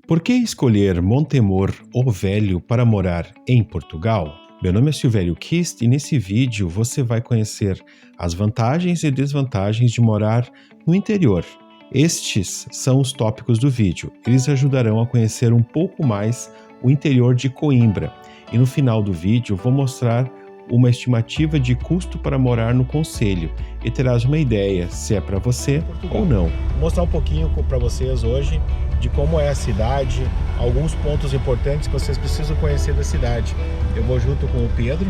Por que escolher Montemor o Velho para morar em Portugal? Meu nome é Silvério Kist e nesse vídeo você vai conhecer as vantagens e desvantagens de morar no interior. Estes são os tópicos do vídeo. Eles ajudarão a conhecer um pouco mais o interior de Coimbra. E no final do vídeo vou mostrar uma estimativa de custo para morar no concelho e terás uma ideia se é para você ou não. Vou mostrar um pouquinho para vocês hoje de como é a cidade, alguns pontos importantes que vocês precisam conhecer da cidade. Eu vou junto com o Pedro.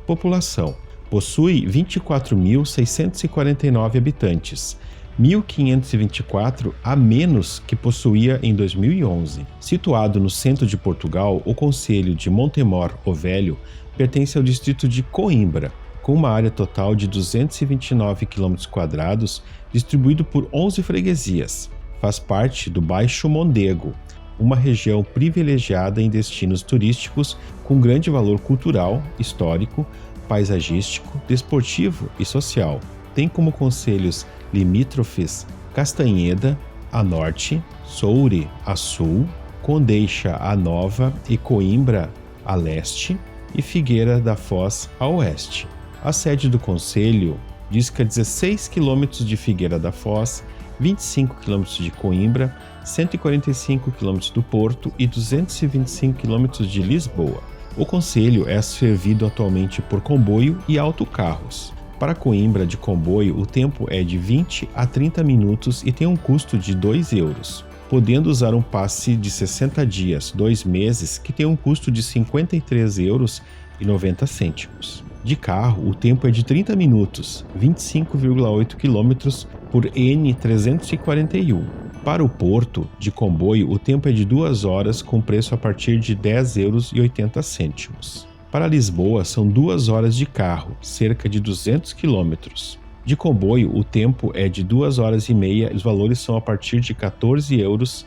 População. Possui 24.649 habitantes, 1.524 a menos que possuía em 2011. Situado no centro de Portugal, o concelho de Montemor o Velho pertence ao distrito de Coimbra, com uma área total de 229 km², distribuído por 11 freguesias. Faz parte do Baixo Mondego, uma região privilegiada em destinos turísticos com grande valor cultural, histórico, paisagístico, desportivo e social. Tem como concelhos limítrofes Castanheda, a norte, Soure, a sul, Condeixa, a nova e Coimbra, a leste, e Figueira da Foz, a oeste. A sede do concelho disca 16 km de Figueira da Foz, 25 km de Coimbra, 145 km do Porto e 225 km de Lisboa. O concelho é servido atualmente por comboio e autocarros. Para Coimbra de comboio, o tempo é de 20 a 30 minutos e tem um custo de 2 euros, podendo usar um passe de 60 dias, 2 meses, que tem um custo de 53,90 euros. De carro, o tempo é de 30 minutos, 25,8 km por N341. Para o Porto, de comboio, o tempo é de 2 horas com preço a partir de 10,80 euros. Para Lisboa, são 2 horas de carro, cerca de 200 km. De comboio, o tempo é de 2 horas e meia e os valores são a partir de 14,30 euros.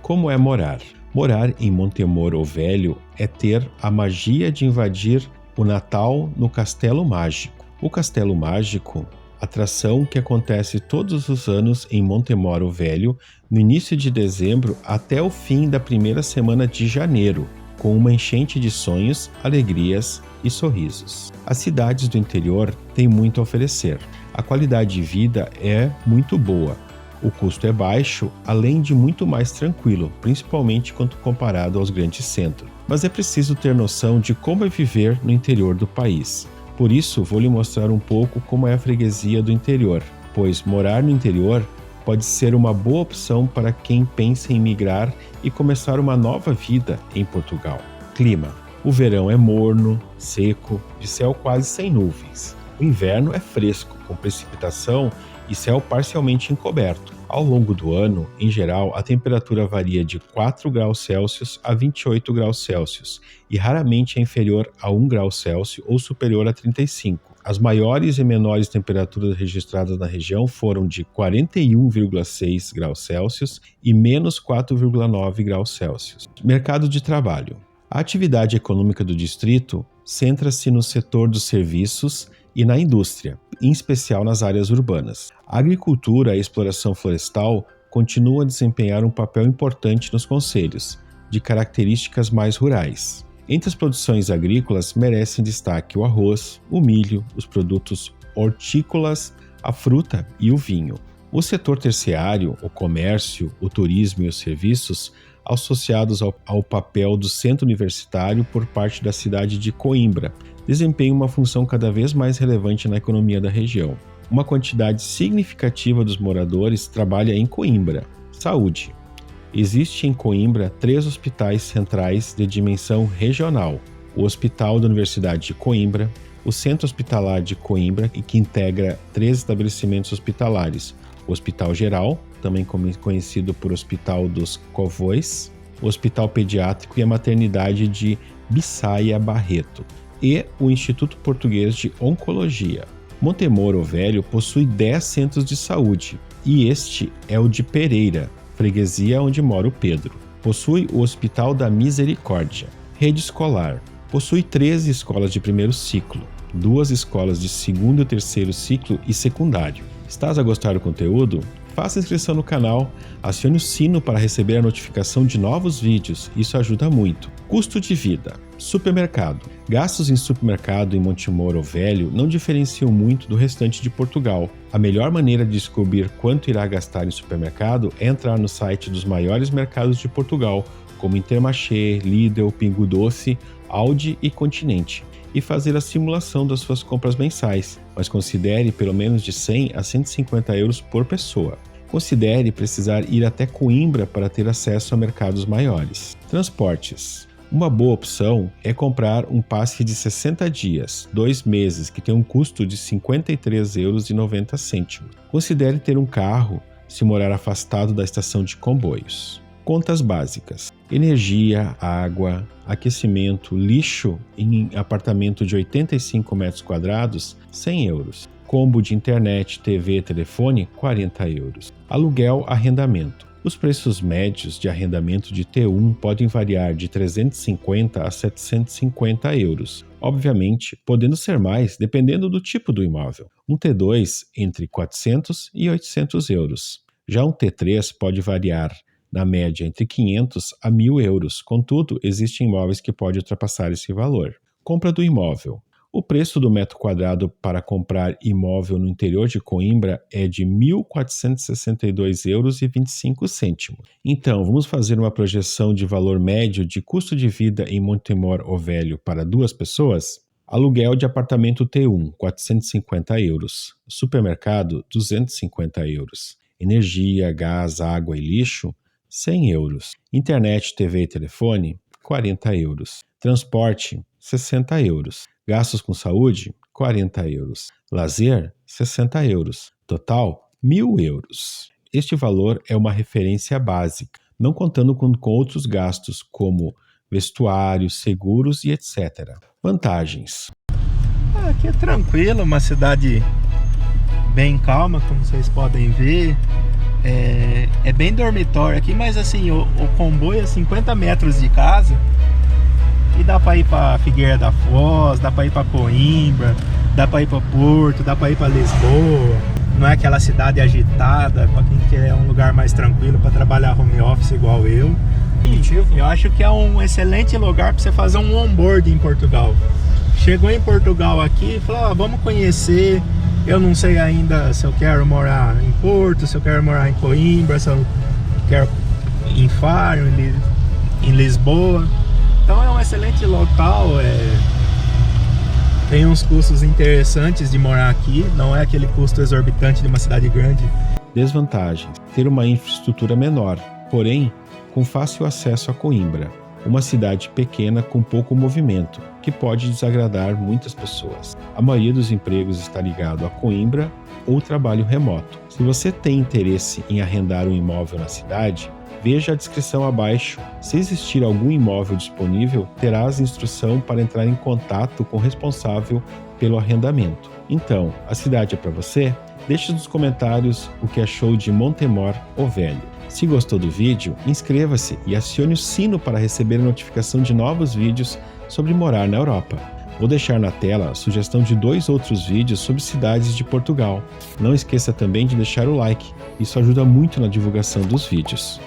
Como é morar? Morar em Montemor o Velho é ter a magia de invadir o Natal no Castelo Mágico. O Castelo Mágico, atração que acontece todos os anos em Montemor o Velho, no início de dezembro até o fim da primeira semana de janeiro, com uma enchente de sonhos, alegrias e sorrisos. As cidades do interior têm muito a oferecer. A qualidade de vida é muito boa. O custo é baixo, além de muito mais tranquilo, principalmente quando comparado aos grandes centros. Mas é preciso ter noção de como é viver no interior do país. Por isso, vou lhe mostrar um pouco como é a freguesia do interior, pois morar no interior pode ser uma boa opção para quem pensa em migrar e começar uma nova vida em Portugal. Clima. O verão é morno, seco, de céu quase sem nuvens. O inverno é fresco, com precipitação e céu parcialmente encoberto. Ao longo do ano, em geral, a temperatura varia de 4 graus Celsius a 28 graus Celsius e raramente é inferior a 1 grau Celsius ou superior a 35. As maiores e menores temperaturas registradas na região foram de 41,6 graus Celsius e menos 4,9 graus Celsius. Mercado de trabalho. A atividade econômica do distrito centra-se no setor dos serviços e na indústria, em especial nas áreas urbanas. A agricultura e a exploração florestal continuam a desempenhar um papel importante nos concelhos, de características mais rurais. Entre as produções agrícolas merecem destaque o arroz, o milho, os produtos hortícolas, a fruta e o vinho. O setor terciário, o comércio, o turismo e os serviços, associados ao papel do centro universitário por parte da cidade de Coimbra, desempenham uma função cada vez mais relevante na economia da região. Uma quantidade significativa dos moradores trabalha em Coimbra. Saúde. Existe em Coimbra 3 hospitais centrais de dimensão regional: o Hospital da Universidade de Coimbra, o Centro Hospitalar de Coimbra, que integra 3 estabelecimentos hospitalares: o Hospital Geral, também conhecido por Hospital dos Covões, o Hospital Pediátrico e a Maternidade de Bissaia Barreto, e o Instituto Português de Oncologia. Montemor o Velho possui 10 centros de saúde, e este é o de Pereira, freguesia onde mora o Pedro. Possui o Hospital da Misericórdia. Rede escolar. Possui 13 escolas de primeiro ciclo, 2 escolas de segundo e terceiro ciclo e secundário. Estás a gostar do conteúdo? Faça inscrição no canal, acione o sino para receber a notificação de novos vídeos, isso ajuda muito. Custo de vida. Supermercado. Gastos em supermercado em Montemor ou Velho não diferenciam muito do restante de Portugal. A melhor maneira de descobrir quanto irá gastar em supermercado é entrar no site dos maiores mercados de Portugal, como Intermarché, Lidl, Pingo Doce, Aldi e Continente, e fazer a simulação das suas compras mensais, mas considere pelo menos de 100 a 150 euros por pessoa. Considere precisar ir até Coimbra para ter acesso a mercados maiores. Transportes. Uma boa opção é comprar um passe de 60 dias, 2 meses, que tem um custo de € 53,90 €. Considere ter um carro se morar afastado da estação de comboios. Contas básicas. Energia, água, aquecimento, lixo em apartamento de 85 metros quadrados, 100 euros. Combo de internet, TV, telefone, 40 euros. Aluguel, arrendamento. Os preços médios de arrendamento de T1 podem variar de 350 a 750 euros. Obviamente, podendo ser mais dependendo do tipo do imóvel. Um T2 entre 400 e 800 euros. Já um T3 pode variar na média entre 500 a 1.000 euros. Contudo, existem imóveis que podem ultrapassar esse valor. Compra do imóvel. O preço do metro quadrado para comprar imóvel no interior de Coimbra é de € 1.462,25 €. Então, vamos fazer uma projeção de valor médio de custo de vida em Montemor ou Velho para 2 pessoas? Aluguel de apartamento T1, 450 euros. Supermercado, 250 euros. Energia, gás, água e lixo, 100 euros. Internet, TV e telefone, 40 euros. Transporte, 60 euros. Gastos com saúde, 40 euros. Lazer, 60 euros. Total, 1.000 euros. Este valor é uma referência básica, não contando com outros gastos como vestuários, seguros e etc. Vantagens. Aqui é tranquilo, uma cidade bem calma, como vocês podem ver. É bem dormitório aqui, mas assim, o comboio é 50 metros de casa. E dá para ir para Figueira da Foz, dá para ir para Coimbra, dá para ir para Porto, dá para ir para Lisboa. Não é aquela cidade agitada, para quem quer um lugar mais tranquilo para trabalhar home office igual eu. Eu acho que é um excelente lugar para você fazer um onboard em Portugal. Chegou em Portugal aqui e falou, vamos conhecer. Eu não sei ainda se eu quero morar em Porto, se eu quero morar em Coimbra, se eu quero em Faro, em Lisboa. Então é um excelente local, tem uns custos interessantes de morar aqui, não é aquele custo exorbitante de uma cidade grande. Desvantagens: ter uma infraestrutura menor, porém com fácil acesso a Coimbra, uma cidade pequena com pouco movimento, que pode desagradar muitas pessoas. A maioria dos empregos está ligado a Coimbra ou trabalho remoto. Se você tem interesse em arrendar um imóvel na cidade, veja a descrição abaixo. Se existir algum imóvel disponível, terás instrução para entrar em contato com o responsável pelo arrendamento. Então, a cidade é para você? Deixe nos comentários o que achou de Montemor ou Velho. Se gostou do vídeo, inscreva-se e acione o sino para receber a notificação de novos vídeos sobre morar na Europa. Vou deixar na tela a sugestão de 2 outros vídeos sobre cidades de Portugal. Não esqueça também de deixar o like, isso ajuda muito na divulgação dos vídeos.